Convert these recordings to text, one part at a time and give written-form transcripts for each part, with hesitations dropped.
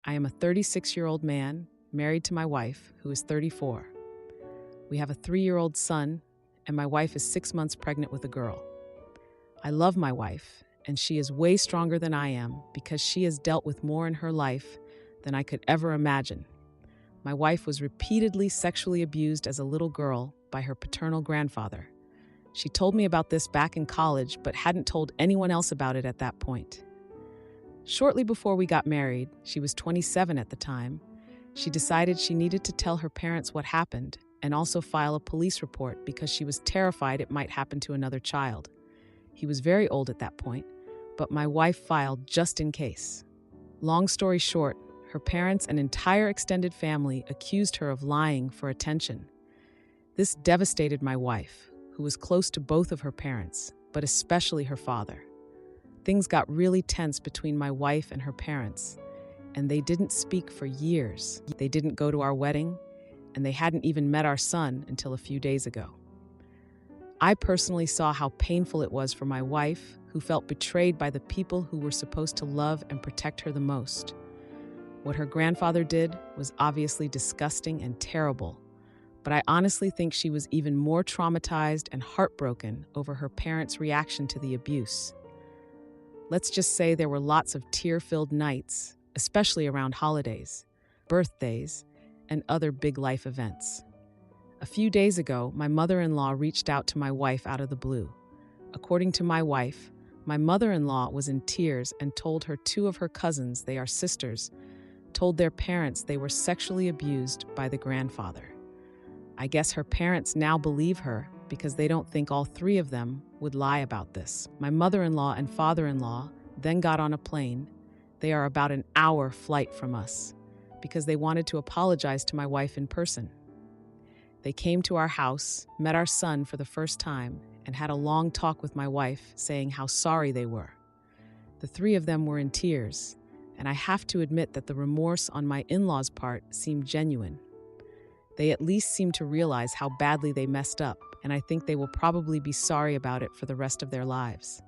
I am a 36-year-old man, married to my wife, who is 34. We have a 3-year-old son, and my wife is 6 months pregnant with a girl. I love my wife, and she is way stronger than I am because she has dealt with more in her life than I could ever imagine. My wife was repeatedly sexually abused as a little girl by her paternal grandfather. She told me about this back in college, but hadn't told anyone else about it at that point. Shortly before we got married, she was 27 at the time, she decided she needed to tell her parents what happened and also file a police report because she was terrified it might happen to another child. He was very old at that point, but my wife filed just in case. Long story short, her parents and entire extended family accused her of lying for attention. This devastated my wife, who was close to both of her parents, but especially her father. Things got really tense between my wife and her parents, and they didn't speak for years. They didn't go to our wedding, and they hadn't even met our son until a few days ago. I personally saw how painful it was for my wife, who felt betrayed by the people who were supposed to love and protect her the most. What her grandfather did was obviously disgusting and terrible, but I honestly think she was even more traumatized and heartbroken over her parents' reaction to the abuse. Let's just say there were lots of tear-filled nights, especially around holidays, birthdays, and other big life events. A few days ago, my mother-in-law reached out to my wife out of the blue. According to my wife, my mother-in-law was in tears and told her 2 of her cousins, they are sisters, told their parents they were sexually abused by the grandfather. I guess her parents now believe her because they don't think all 3 of them would lie about this. My mother-in-law and father-in-law then got on a plane. They are about an hour flight from us because they wanted to apologize to my wife in person. They came to our house, met our son for the first time, and had a long talk with my wife, saying how sorry they were. The 3 of them were in tears, and I have to admit that the remorse on my in-laws' part seemed genuine. They at least seemed to realize how badly they messed up, and I think they will probably be sorry about it for the rest of their lives.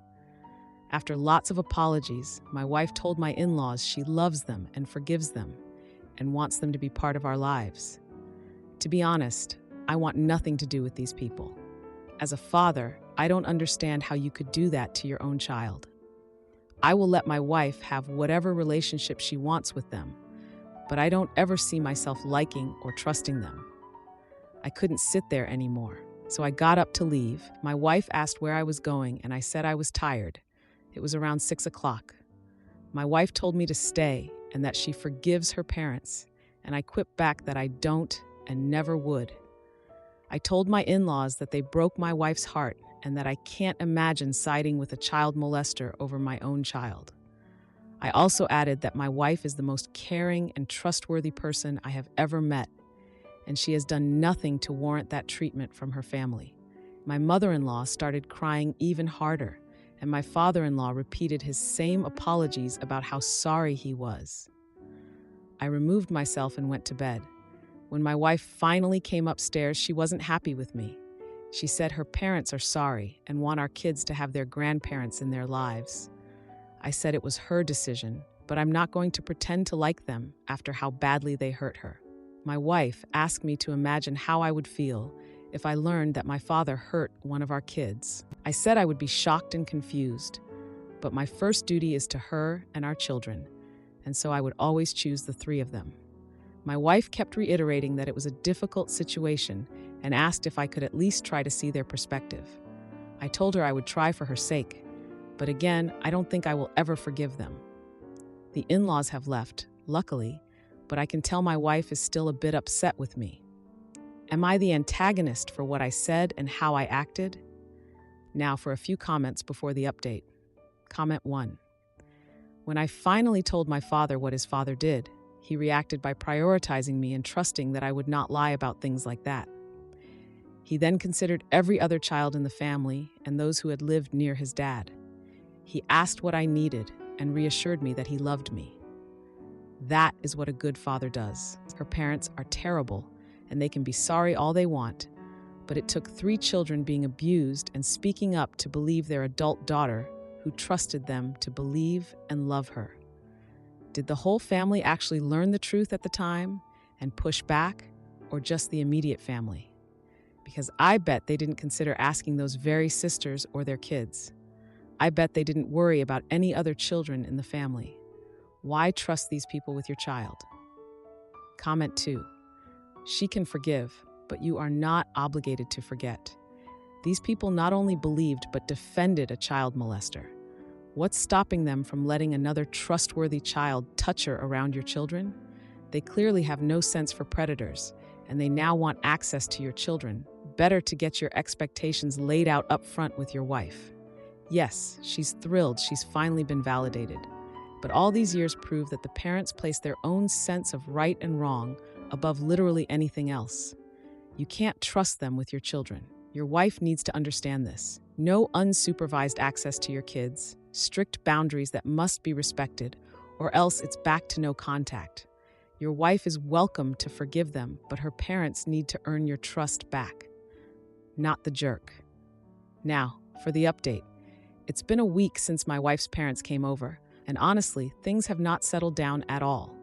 After lots of apologies, my wife told my in-laws she loves them and forgives them, and wants them to be part of our lives. To be honest, I want nothing to do with these people. As a father, I don't understand how you could do that to your own child. I will let my wife have whatever relationship she wants with them, but I don't ever see myself liking or trusting them. I couldn't sit there anymore, so I got up to leave. My wife asked where I was going, and I said I was tired. It was around 6 o'clock. My wife told me to stay and that she forgives her parents, and I quipped back that I don't and never would. I told my in-laws that they broke my wife's heart and that I can't imagine siding with a child molester over my own child. I also added that my wife is the most caring and trustworthy person I have ever met, and she has done nothing to warrant that treatment from her family. My mother-in-law started crying even harder, and my father-in-law repeated his same apologies about how sorry he was. I removed myself and went to bed. When my wife finally came upstairs, she wasn't happy with me. She said her parents are sorry and want our kids to have their grandparents in their lives. I said it was her decision, but I'm not going to pretend to like them after how badly they hurt her. My wife asked me to imagine how I would feel if I learned that my father hurt one of our kids. I said I would be shocked and confused, but my first duty is to her and our children, and so I would always choose the 3 of them. My wife kept reiterating that it was a difficult situation and asked if I could at least try to see their perspective. I told her I would try for her sake, but again, I don't think I will ever forgive them. The in-laws have left, luckily, but I can tell my wife is still a bit upset with me. Am I the antagonist for what I said and how I acted? Now for a few comments before the update. Comment 1. When I finally told my father what his father did, he reacted by prioritizing me and trusting that I would not lie about things like that. He then considered every other child in the family and those who had lived near his dad. He asked what I needed and reassured me that he loved me. That is what a good father does. Her parents are terrible, and they can be sorry all they want, but it took 3 children being abused and speaking up to believe their adult daughter, who trusted them to believe and love her. Did the whole family actually learn the truth at the time and push back, or just the immediate family? Because I bet they didn't consider asking those very sisters or their kids. I bet they didn't worry about any other children in the family. Why trust these people with your child? Comment 2. She can forgive, but you are not obligated to forget. These people not only believed but defended a child molester. What's stopping them from letting another trustworthy child touch her around your children? They clearly have no sense for predators, and they now want access to your children. Better to get your expectations laid out up front with your wife. Yes, she's thrilled she's finally been validated. But all these years prove that the parents place their own sense of right and wrong above literally anything else. You can't trust them with your children. Your wife needs to understand this. No unsupervised access to your kids, strict boundaries that must be respected, or else it's back to no contact. Your wife is welcome to forgive them, but her parents need to earn your trust back. Not the jerk. Now, for the update. It's been a week since my wife's parents came over, and honestly, things have not settled down at all.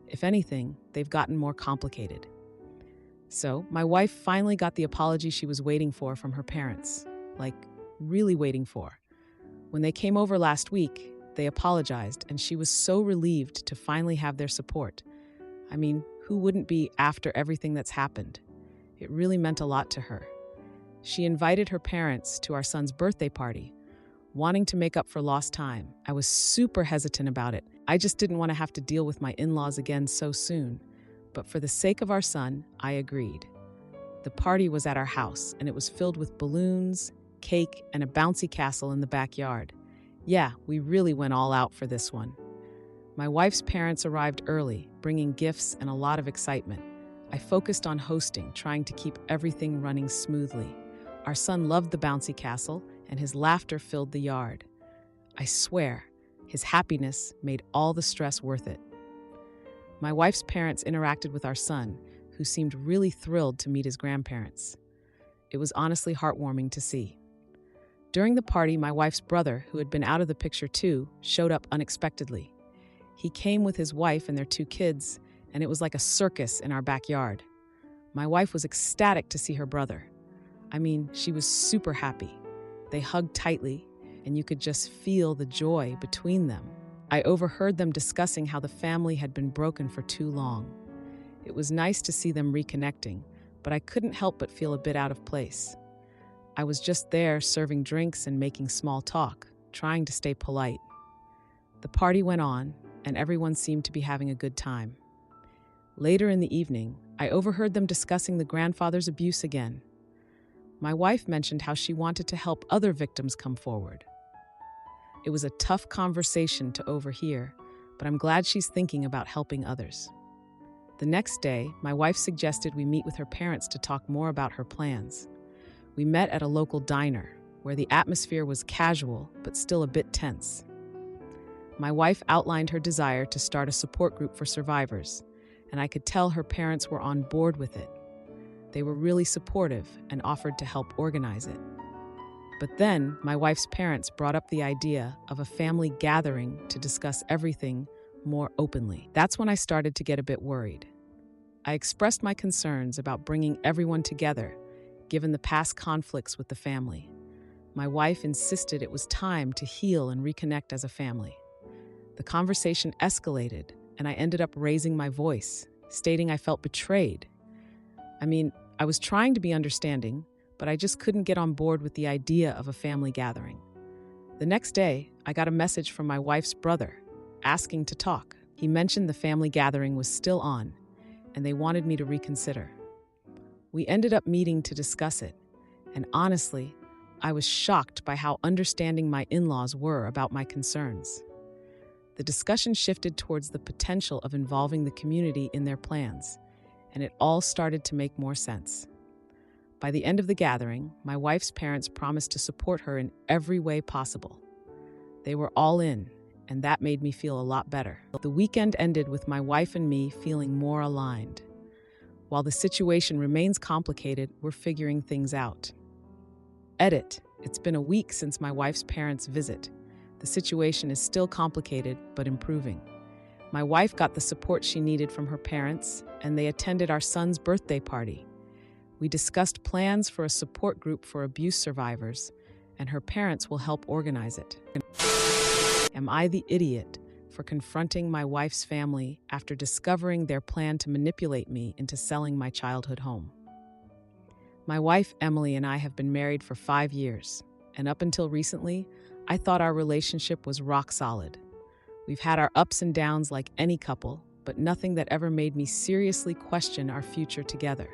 If anything, they've gotten more complicated. So, my wife finally got the apology she was waiting for from her parents. Like, really waiting for. When they came over last week, they apologized, and she was so relieved to finally have their support. I mean, who wouldn't be after everything that's happened? It really meant a lot to her. She invited her parents to our son's birthday party, wanting to make up for lost time. I was super hesitant about it. I just didn't want to have to deal with my in-laws again so soon. But for the sake of our son, I agreed. The party was at our house, and it was filled with balloons, cake, and a bouncy castle in the backyard. Yeah, we really went all out for this one. My wife's parents arrived early, bringing gifts and a lot of excitement. I focused on hosting, trying to keep everything running smoothly. Our son loved the bouncy castle, and his laughter filled the yard. I swear, his happiness made all the stress worth it. My wife's parents interacted with our son, who seemed really thrilled to meet his grandparents. It was honestly heartwarming to see. During the party, my wife's brother, who had been out of the picture too, showed up unexpectedly. He came with his wife and their 2 kids, and it was like a circus in our backyard. My wife was ecstatic to see her brother. I mean, she was super happy. They hugged tightly, and you could just feel the joy between them. I overheard them discussing how the family had been broken for too long. It was nice to see them reconnecting, but I couldn't help but feel a bit out of place. I was just there serving drinks and making small talk, trying to stay polite. The party went on, and everyone seemed to be having a good time. Later in the evening, I overheard them discussing the grandfather's abuse again. My wife mentioned how she wanted to help other victims come forward. It was a tough conversation to overhear, but I'm glad she's thinking about helping others. The next day, my wife suggested we meet with her parents to talk more about her plans. We met at a local diner, where the atmosphere was casual but still a bit tense. My wife outlined her desire to start a support group for survivors, and I could tell her parents were on board with it. They were really supportive and offered to help organize it. But then, my wife's parents brought up the idea of a family gathering to discuss everything more openly. That's when I started to get a bit worried. I expressed my concerns about bringing everyone together, given the past conflicts with the family. My wife insisted it was time to heal and reconnect as a family. The conversation escalated, and I ended up raising my voice, stating I felt betrayed. I mean, I was trying to be understanding, but I just couldn't get on board with the idea of a family gathering. The next day, I got a message from my wife's brother, asking to talk. He mentioned the family gathering was still on, and they wanted me to reconsider. We ended up meeting to discuss it, and honestly, I was shocked by how understanding my in-laws were about my concerns. The discussion shifted towards the potential of involving the community in their plans, and it all started to make more sense. By the end of the gathering, my wife's parents promised to support her in every way possible. They were all in, and that made me feel a lot better. The weekend ended with my wife and me feeling more aligned. While the situation remains complicated, we're figuring things out. Edit. It's been a week since my wife's parents' visit. The situation is still complicated, but improving. My wife got the support she needed from her parents, and they attended our son's birthday party. We discussed plans for a support group for abuse survivors, and her parents will help organize it. Am I the idiot for confronting my wife's family after discovering their plan to manipulate me into selling my childhood home? My wife, Emily, and I have been married for 5 years, and up until recently, I thought our relationship was rock solid. We've had our ups and downs like any couple, but nothing that ever made me seriously question our future together.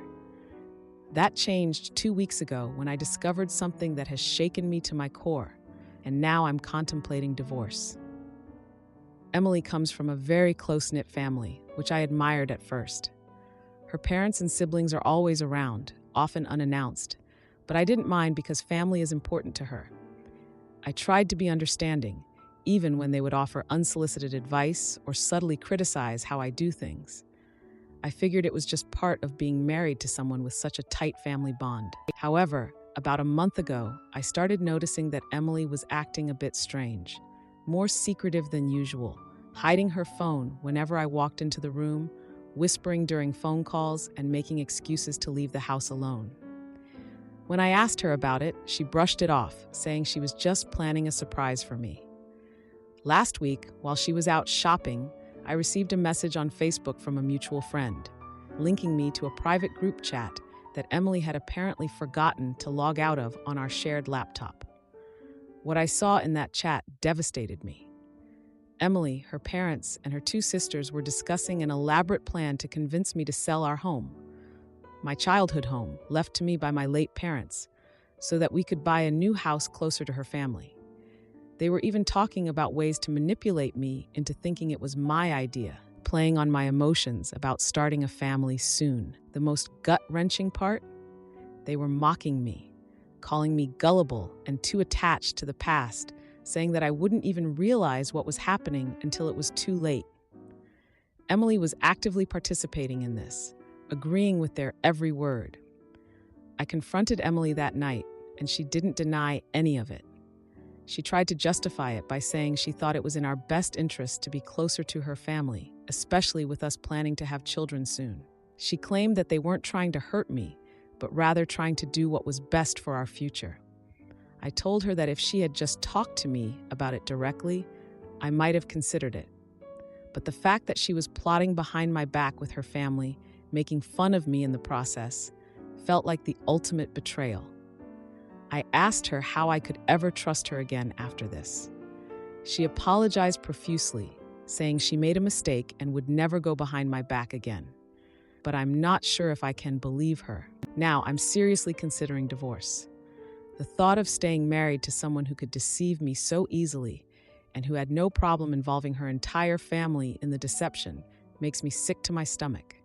That changed 2 weeks ago when I discovered something that has shaken me to my core, and now I'm contemplating divorce. Emily comes from a very close-knit family, which I admired at first. Her parents and siblings are always around, often unannounced, but I didn't mind because family is important to her. I tried to be understanding, even when they would offer unsolicited advice or subtly criticize how I do things. I figured it was just part of being married to someone with such a tight family bond. However, about a month ago, I started noticing that Emily was acting a bit strange, more secretive than usual, hiding her phone whenever I walked into the room, whispering during phone calls, and making excuses to leave the house alone. When I asked her about it, she brushed it off, saying she was just planning a surprise for me. Last week, while she was out shopping, I received a message on Facebook from a mutual friend, linking me to a private group chat that Emily had apparently forgotten to log out of on our shared laptop. What I saw in that chat devastated me. Emily, her parents, and her 2 sisters were discussing an elaborate plan to convince me to sell our home, my childhood home, left to me by my late parents, so that we could buy a new house closer to her family. They were even talking about ways to manipulate me into thinking it was my idea, playing on my emotions about starting a family soon. The most gut-wrenching part? They were mocking me, calling me gullible and too attached to the past, saying that I wouldn't even realize what was happening until it was too late. Emily was actively participating in this, agreeing with their every word. I confronted Emily that night, and she didn't deny any of it. She tried to justify it by saying she thought it was in our best interest to be closer to her family, especially with us planning to have children soon. She claimed that they weren't trying to hurt me, but rather trying to do what was best for our future. I told her that if she had just talked to me about it directly, I might have considered it. But the fact that she was plotting behind my back with her family, making fun of me in the process, felt like the ultimate betrayal. I asked her how I could ever trust her again after this. She apologized profusely, saying she made a mistake and would never go behind my back again. But I'm not sure if I can believe her. Now, I'm seriously considering divorce. The thought of staying married to someone who could deceive me so easily and who had no problem involving her entire family in the deception makes me sick to my stomach.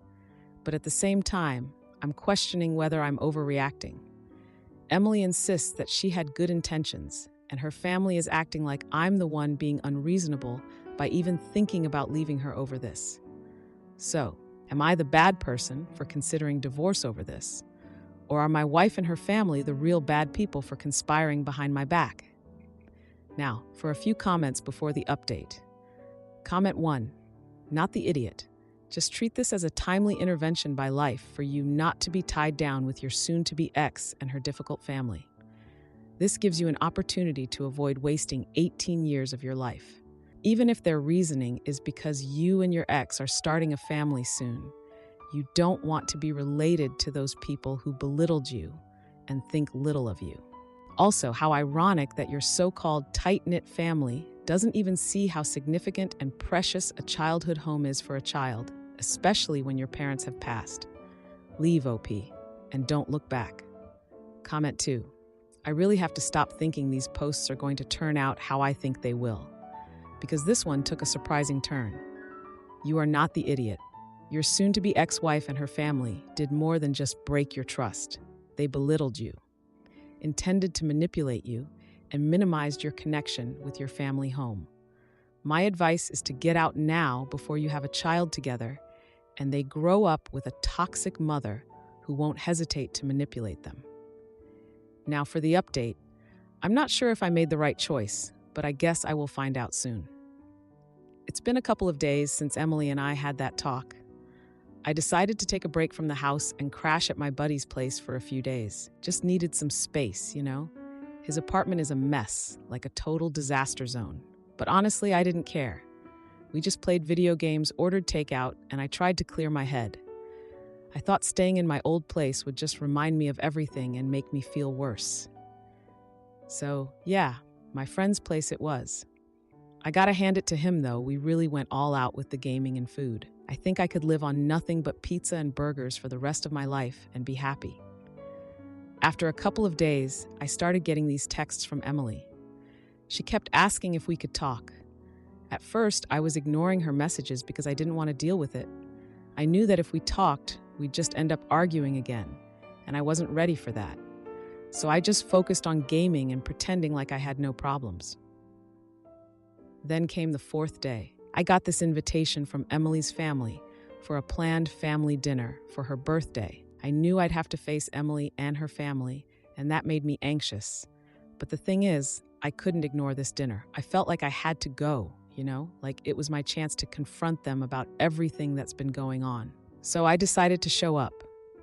But at the same time, I'm questioning whether I'm overreacting. Emily insists that she had good intentions, and her family is acting like I'm the one being unreasonable by even thinking about leaving her over this. So, am I the bad person for considering divorce over this? Or are my wife and her family the real bad people for conspiring behind my back? Now, for a few comments before the update. Comment 1. Not the idiot. Just treat this as a timely intervention by life for you not to be tied down with your soon-to-be ex and her difficult family. This gives you an opportunity to avoid wasting 18 years of your life. Even if their reasoning is because you and your ex are starting a family soon, you don't want to be related to those people who belittled you and think little of you. Also, how ironic that your so-called tight-knit family doesn't even see how significant and precious a childhood home is for a child, especially when your parents have passed. Leave, OP, and don't look back. Comment 2. I really have to stop thinking these posts are going to turn out how I think they will, because this one took a surprising turn. You are not the idiot. Your soon-to-be ex-wife and her family did more than just break your trust. They belittled you, intended to manipulate you, and minimized your connection with your family home. My advice is to get out now before you have a child together and they grow up with a toxic mother who won't hesitate to manipulate them. Now for the update. I'm not sure if I made the right choice, but I guess I will find out soon. It's been a couple of days since Emily and I had that talk. I decided to take a break from the house and crash at my buddy's place for a few days. Just needed some space, you know? His apartment is a mess, like a total disaster zone. But honestly, I didn't care. We just played video games, ordered takeout, and I tried to clear my head. I thought staying in my old place would just remind me of everything and make me feel worse. So, yeah, my friend's place it was. I gotta hand it to him, though. We really went all out with the gaming and food. I think I could live on nothing but pizza and burgers for the rest of my life and be happy. After a couple of days, I started getting these texts from Emily. She kept asking if we could talk. At first, I was ignoring her messages because I didn't want to deal with it. I knew that if we talked, we'd just end up arguing again, and I wasn't ready for that. So I just focused on gaming and pretending like I had no problems. Then came the fourth day. I got this invitation from Emily's family for a planned family dinner for her birthday. I knew I'd have to face Emily and her family, and that made me anxious. But the thing is, I couldn't ignore this dinner. I felt like I had to go, like it was my chance to confront them about everything that's been going on. So I decided to show up.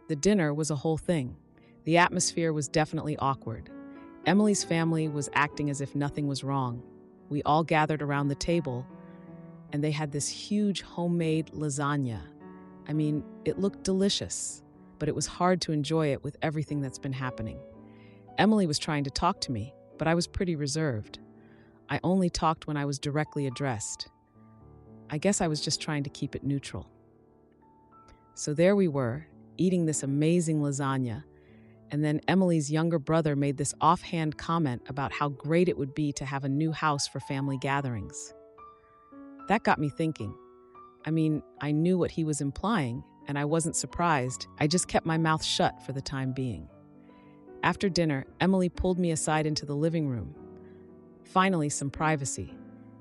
The dinner was a whole thing. The atmosphere was definitely awkward. Emily's family was acting as if nothing was wrong. We all gathered around the table, and they had this huge homemade lasagna. I mean, it looked delicious, but it was hard to enjoy it with everything that's been happening. Emily was trying to talk to me, but I was pretty reserved. I only talked when I was directly addressed. I guess I was just trying to keep it neutral. So there we were, eating this amazing lasagna, and then Emily's younger brother made this offhand comment about how great it would be to have a new house for family gatherings. That got me thinking. I mean, I knew what he was implying, and I wasn't surprised. I just kept my mouth shut for the time being. After dinner, Emily pulled me aside into the living room. Finally, some privacy.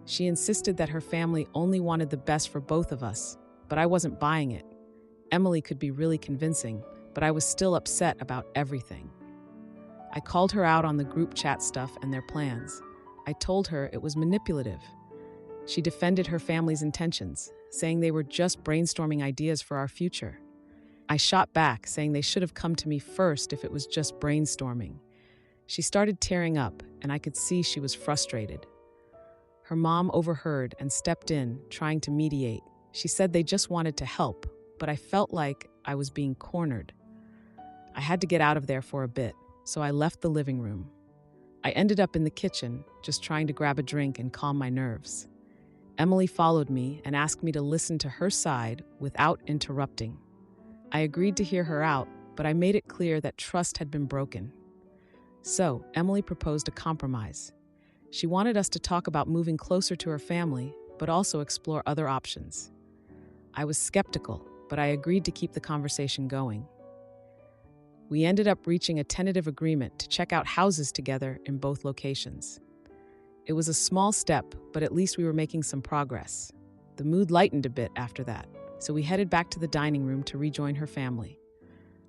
She insisted that her family only wanted the best for both of us, but I wasn't buying it. Emily could be really convincing, but I was still upset about everything. I called her out on the group chat stuff and their plans. I told her it was manipulative. She defended her family's intentions, saying they were just brainstorming ideas for our future. I shot back, saying they should have come to me first if it was just brainstorming. She started tearing up, and I could see she was frustrated. Her mom overheard and stepped in, trying to mediate. She said they just wanted to help, but I felt like I was being cornered. I had to get out of there for a bit, so I left the living room. I ended up in the kitchen, just trying to grab a drink and calm my nerves. Emily followed me and asked me to listen to her side without interrupting. I agreed to hear her out, but I made it clear that trust had been broken. So, Emily proposed a compromise. She wanted us to talk about moving closer to her family, but also explore other options. I was skeptical, but I agreed to keep the conversation going. We ended up reaching a tentative agreement to check out houses together in both locations. It was a small step, but at least we were making some progress. The mood lightened a bit after that, so we headed back to the dining room to rejoin her family.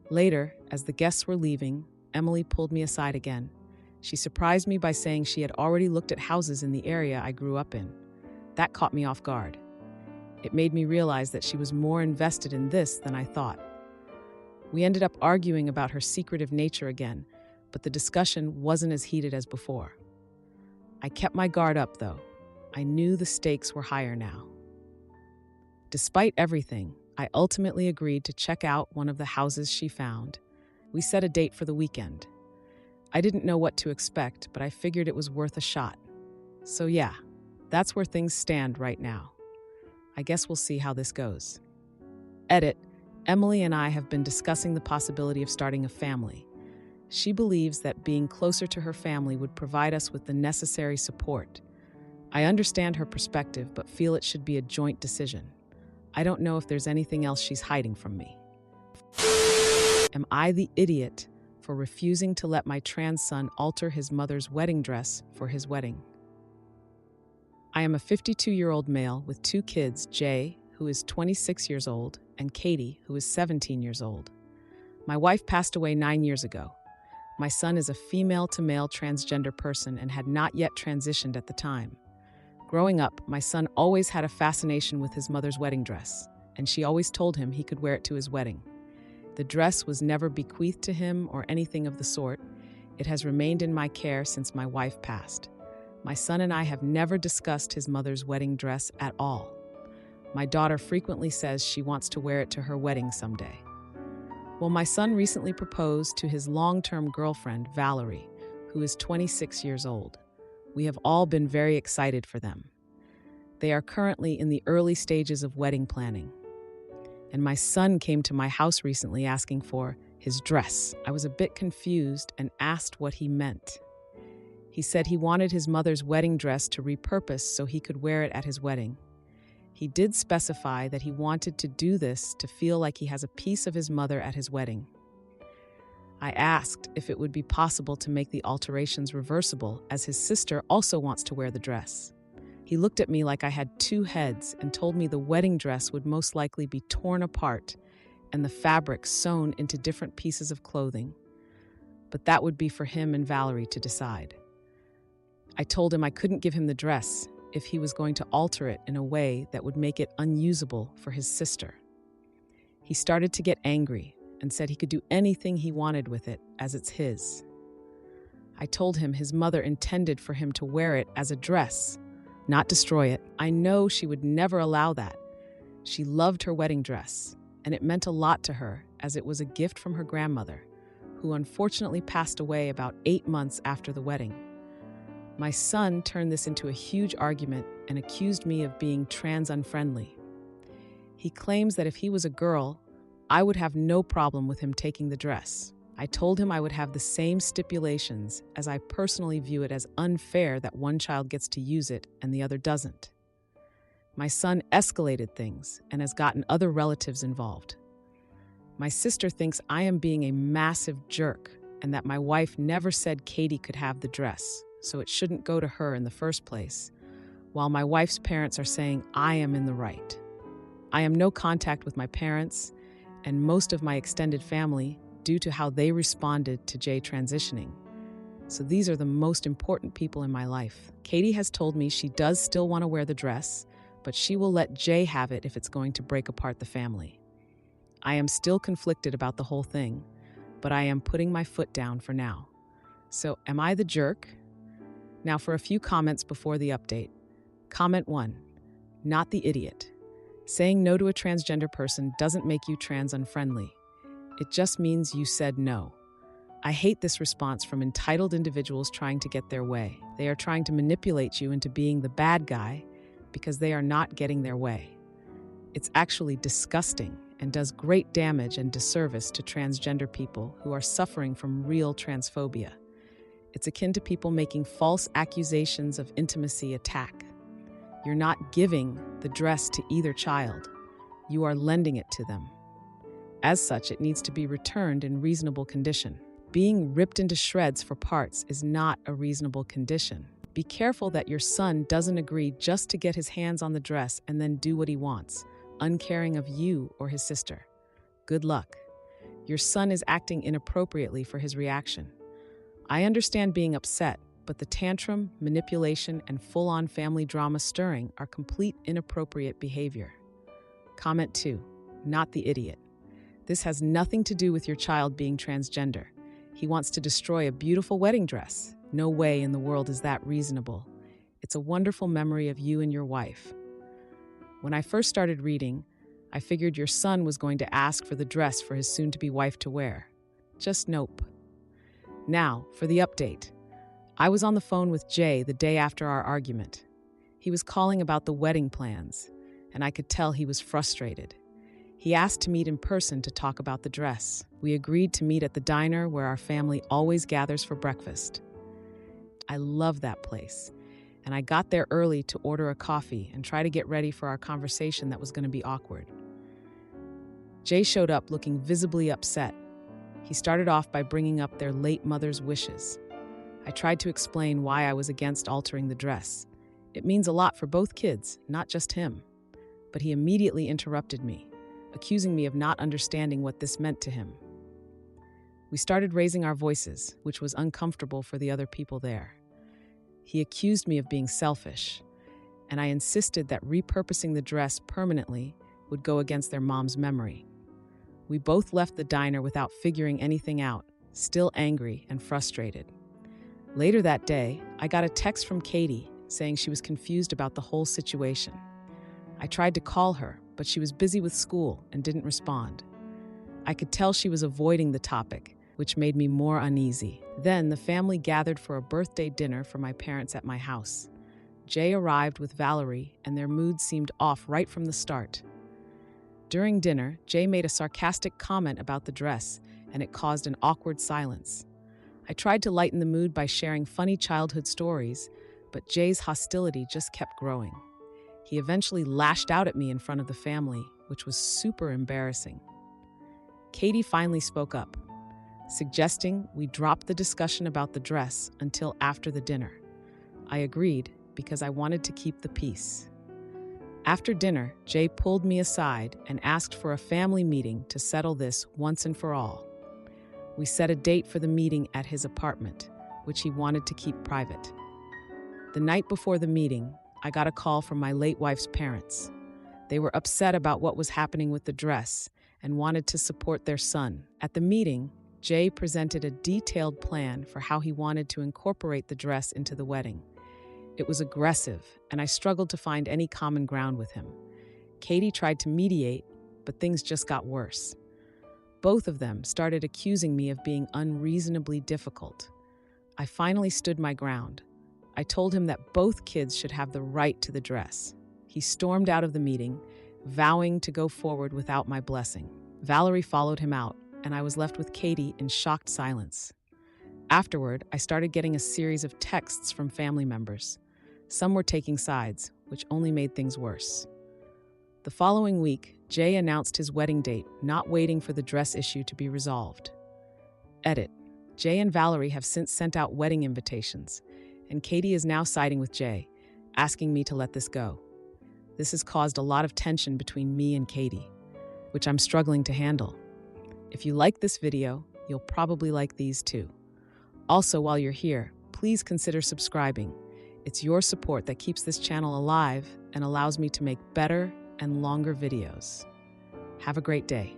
Later, as the guests were leaving, Emily pulled me aside again. She surprised me by saying she had already looked at houses in the area I grew up in. That caught me off guard. It made me realize that she was more invested in this than I thought. We ended up arguing about her secretive nature again, but the discussion wasn't as heated as before. I kept my guard up, though. I knew the stakes were higher now. Despite everything, I ultimately agreed to check out one of the houses she found. We set a date for the weekend. I didn't know what to expect, but I figured it was worth a shot. So yeah, that's where things stand right now. I guess we'll see how this goes. Edit: Emily and I have been discussing the possibility of starting a family. She believes that being closer to her family would provide us with the necessary support. I understand her perspective, but feel it should be a joint decision. I don't know if there's anything else she's hiding from me. Am I the idiot for refusing to let my trans son alter his mother's wedding dress for his wedding? I am a 52-year-old male with 2 kids, Jay, who is 26 years old, and Katie, who is 17 years old. My wife passed away 9 years ago. My son is a female-to-male transgender person and had not yet transitioned at the time. Growing up, my son always had a fascination with his mother's wedding dress, and she always told him he could wear it to his wedding. The dress was never bequeathed to him or anything of the sort. It has remained in my care since my wife passed. My son and I have never discussed his mother's wedding dress at all. My daughter frequently says she wants to wear it to her wedding someday. Well, my son recently proposed to his long-term girlfriend, Valerie, who is 26 years old. We have all been very excited for them. They are currently in the early stages of wedding planning. And my son came to my house recently asking for his dress. I was a bit confused and asked what he meant. He said he wanted his mother's wedding dress to repurpose so he could wear it at his wedding. He did specify that he wanted to do this to feel like he has a piece of his mother at his wedding. I asked if it would be possible to make the alterations reversible, as his sister also wants to wear the dress. He looked at me like I had two heads and told me the wedding dress would most likely be torn apart and the fabric sewn into different pieces of clothing. But that would be for him and Valerie to decide. I told him I couldn't give him the dress if he was going to alter it in a way that would make it unusable for his sister. He started to get angry and said he could do anything he wanted with it, as it's his. I told him his mother intended for him to wear it as a dress, not destroy it. I know she would never allow that. She loved her wedding dress, and it meant a lot to her, as it was a gift from her grandmother, who unfortunately passed away about 8 months after the wedding. My son turned this into a huge argument and accused me of being trans-unfriendly. He claims that if he was a girl, I would have no problem with him taking the dress. I told him I would have the same stipulations, as I personally view it as unfair that one child gets to use it and the other doesn't. My son escalated things and has gotten other relatives involved. My sister thinks I am being a massive jerk and that my wife never said Katie could have the dress, so it shouldn't go to her in the first place, while my wife's parents are saying I am in the right. I am no contact with my parents and most of my extended family due to how they responded to Jay transitioning. So these are the most important people in my life. Katie has told me she does still want to wear the dress, but she will let Jay have it if it's going to break apart the family. I am still conflicted about the whole thing, but I am putting my foot down for now. So am I the jerk? Now for a few comments before the update. Comment 1. Not the idiot. Saying no to a transgender person doesn't make you trans-unfriendly. It just means you said no. I hate this response from entitled individuals trying to get their way. They are trying to manipulate you into being the bad guy because they are not getting their way. It's actually disgusting and does great damage and disservice to transgender people who are suffering from real transphobia. It's akin to people making false accusations of intimacy attack. You're not giving the dress to either child. You are lending it to them. As such, it needs to be returned in reasonable condition. Being ripped into shreds for parts is not a reasonable condition. Be careful that your son doesn't agree just to get his hands on the dress and then do what he wants, uncaring of you or his sister. Good luck. Your son is acting inappropriately for his reaction. I understand being upset, but the tantrum, manipulation, and full-on family drama stirring are complete inappropriate behavior. Comment 2. Not the idiot. This has nothing to do with your child being transgender. He wants to destroy a beautiful wedding dress. No way in the world is that reasonable. It's a wonderful memory of you and your wife. When I first started reading, I figured your son was going to ask for the dress for his soon-to-be wife to wear. Just nope. Now, for the update. I was on the phone with Jay the day after our argument. He was calling about the wedding plans, and I could tell he was frustrated. He asked to meet in person to talk about the dress. We agreed to meet at the diner where our family always gathers for breakfast. I love that place, and I got there early to order a coffee and try to get ready for our conversation that was going to be awkward. Jay showed up looking visibly upset. He started off by bringing up their late mother's wishes. I tried to explain why I was against altering the dress. It means a lot for both kids, not just him. But he immediately interrupted me, accusing me of not understanding what this meant to him. We started raising our voices, which was uncomfortable for the other people there. He accused me of being selfish, and I insisted that repurposing the dress permanently would go against their mom's memory. We both left the diner without figuring anything out, still angry and frustrated. Later that day, I got a text from Katie saying she was confused about the whole situation. I tried to call her, but she was busy with school and didn't respond. I could tell she was avoiding the topic, which made me more uneasy. Then the family gathered for a birthday dinner for my parents at my house. Jay arrived with Valerie, and their mood seemed off right from the start. During dinner, Jay made a sarcastic comment about the dress, and it caused an awkward silence. I tried to lighten the mood by sharing funny childhood stories, but Jay's hostility just kept growing. He eventually lashed out at me in front of the family, which was super embarrassing. Katie finally spoke up, suggesting we drop the discussion about the dress until after the dinner. I agreed because I wanted to keep the peace. After dinner, Jay pulled me aside and asked for a family meeting to settle this once and for all. We set a date for the meeting at his apartment, which he wanted to keep private. The night before the meeting, I got a call from my late wife's parents. They were upset about what was happening with the dress and wanted to support their son. At the meeting, Jay presented a detailed plan for how he wanted to incorporate the dress into the wedding. It was aggressive, and I struggled to find any common ground with him. Katie tried to mediate, but things just got worse. Both of them started accusing me of being unreasonably difficult. I finally stood my ground. I told him that both kids should have the right to the dress. He stormed out of the meeting, vowing to go forward without my blessing. Valerie followed him out, and I was left with Katie in shocked silence. Afterward, I started getting a series of texts from family members. Some were taking sides, which only made things worse. The following week, Jay announced his wedding date, not waiting for the dress issue to be resolved. Edit. Jay and Valerie have since sent out wedding invitations, and Katie is now siding with Jay, asking me to let this go. This has caused a lot of tension between me and Katie, which I'm struggling to handle. If you like this video, you'll probably like these too. Also, while you're here, please consider subscribing. It's your support that keeps this channel alive and allows me to make better and longer videos. Have a great day.